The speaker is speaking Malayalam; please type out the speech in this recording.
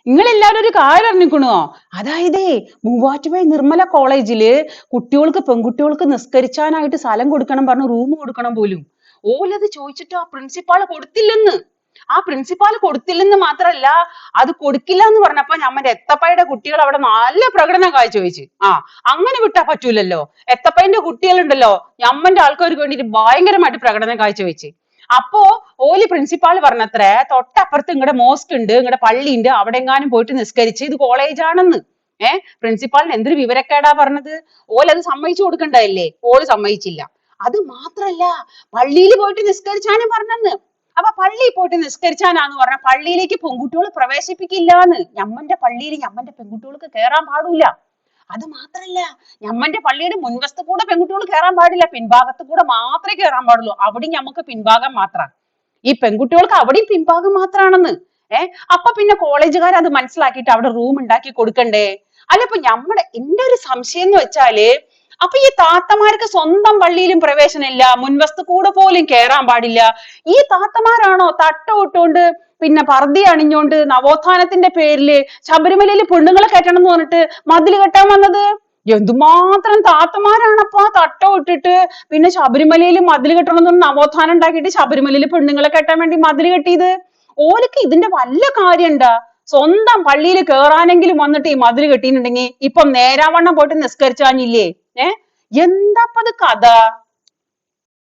നിങ്ങൾ എല്ലാവരും ഒരു കാര്യം അറിഞ്ഞിക്കണോ? അതായത് മൂവാറ്റുപുഴ നിർമ്മല കോളേജില് കുട്ടികൾക്ക് പെൺകുട്ടികൾക്ക് നിസ്കരിച്ചാനായിട്ട് സ്ഥലം കൊടുക്കണം പറഞ്ഞു റൂം കൊടുക്കണം പോലും. ഓലത് ചോദിച്ചിട്ട് ആ പ്രിൻസിപ്പാൾ കൊടുത്തില്ലെന്ന്. ആ പ്രിൻസിപ്പാൾ കൊടുത്തില്ലെന്ന് മാത്രല്ല, അത് കൊടുക്കില്ല എന്ന് പറഞ്ഞപ്പോ ഞമ്മന്റെ എത്തപ്പയുടെ കുട്ടികൾ അവിടെ നല്ല പ്രകടനം കാഴ്ചവെച്ച്. അങ്ങനെ വിട്ടാ പറ്റൂലല്ലോ. എത്തപ്പയുടെ കുട്ടികളുണ്ടല്ലോ, ഞമ്മന്റെ ആൾക്കാർക്ക് വേണ്ടിയിട്ട് ഭയങ്കരമായിട്ട് പ്രകടനം കാഴ്ചവെച്ച്. അപ്പോ ഓല് പ്രിൻസിപ്പാൾ പറഞ്ഞത്രേ, തൊട്ടപ്പുറത്ത് ഇങ്ങടെ മോസ്ക് ഉണ്ട്, ഇങ്ങടെ പള്ളി ഉണ്ട്, അവിടെ എങ്ങാനും പോയിട്ട് നിസ്കരിച്ച്, ഇത് കോളേജ് ആണെന്ന്. പ്രിൻസിപ്പാളിന് എന്തൊരു വിവരക്കേടാ പറഞ്ഞത്. ഓലത് സമ്മതിച്ചു കൊടുക്കണ്ടതല്ലേ, ഓള് സമ്മതിച്ചില്ല. അത് മാത്രല്ല, പള്ളിയിൽ പോയിട്ട് നിസ്കരിച്ചാനും പറഞ്ഞെന്ന്. അപ്പൊ പള്ളിയിൽ പോയിട്ട് നിസ്കരിച്ചാനാന്ന് പറഞ്ഞ പള്ളിയിലേക്ക് പെൺകുട്ടികൾ പ്രവേശിപ്പിക്കില്ലാന്ന്. ഞമ്മന്റെ പള്ളിയിൽ ഞമ്മന്റെ പെൺകുട്ടികൾക്ക് കേറാൻ പാടില്ല. അത് മാത്രല്ല, ഞമ്മന്റെ പള്ളിയുടെ മുൻവശത്ത് കൂടെ പെൺകുട്ടികൾ കേറാൻ പാടില്ല, പിൻഭാഗത്ത് കൂടെ മാത്രമേ കേറാൻ പാടുള്ളൂ. അവിടെയും ഞമ്മക്ക് പിൻഭാഗം മാത്രമാണ്. ഈ പെൺകുട്ടികൾക്ക് അവിടെയും പിൻഭാഗം മാത്രാണെന്ന്. അപ്പൊ പിന്നെ കോളേജുകാർ അത് മനസ്സിലാക്കിയിട്ട് അവിടെ റൂം ഉണ്ടാക്കി കൊടുക്കണ്ടേ? അല്ല, ഇപ്പൊ എന്റെ ഒരു സംശയം എന്ന് വെച്ചാല്, അപ്പൊ ഈ താത്തമാർക്ക് സ്വന്തം പള്ളിയിലും പ്രവേശനമില്ല, മുൻവശത്ത് കൂടെ പോലും കേറാൻ പാടില്ല. ഈ താത്തമാരാണോ തട്ടമിട്ടുകൊണ്ട് പിന്നെ പർദ്ദ അണിഞ്ഞോണ്ട് നവോത്ഥാനത്തിന്റെ പേരില് ശബരിമലയിൽ പെണ്ണുങ്ങളെ കയറ്റണം എന്ന് പറഞ്ഞിട്ട് മതില് കെട്ടാൻ വന്നത്? എന്തുമാത്രം താത്തമാരാണപ്പോ ആ തട്ടം ഇട്ടിട്ട് പിന്നെ ശബരിമലയിൽ മതില് കെട്ടണം എന്ന് പറഞ്ഞ് നവോത്ഥാനം ഉണ്ടാക്കിയിട്ട് ശബരിമലയിൽ പെണ്ണുങ്ങളെ കെട്ടാൻ വേണ്ടി മതില് കെട്ടിയത്? ഓലക്ക് ഇതിന്റെ വല്ല കാര്യണ്ടാ? സ്വന്തം പള്ളിയിൽ കേറാനെങ്കിലും വന്നിട്ട് ഈ മതില് കെട്ടിയിട്ടുണ്ടെങ്കിൽ ഇപ്പം നേരാവണ്ണം പോയിട്ട് നിസ്കരിച്ചാഞ്ഞില്ലേ? എന്താപ്പത് കഥ?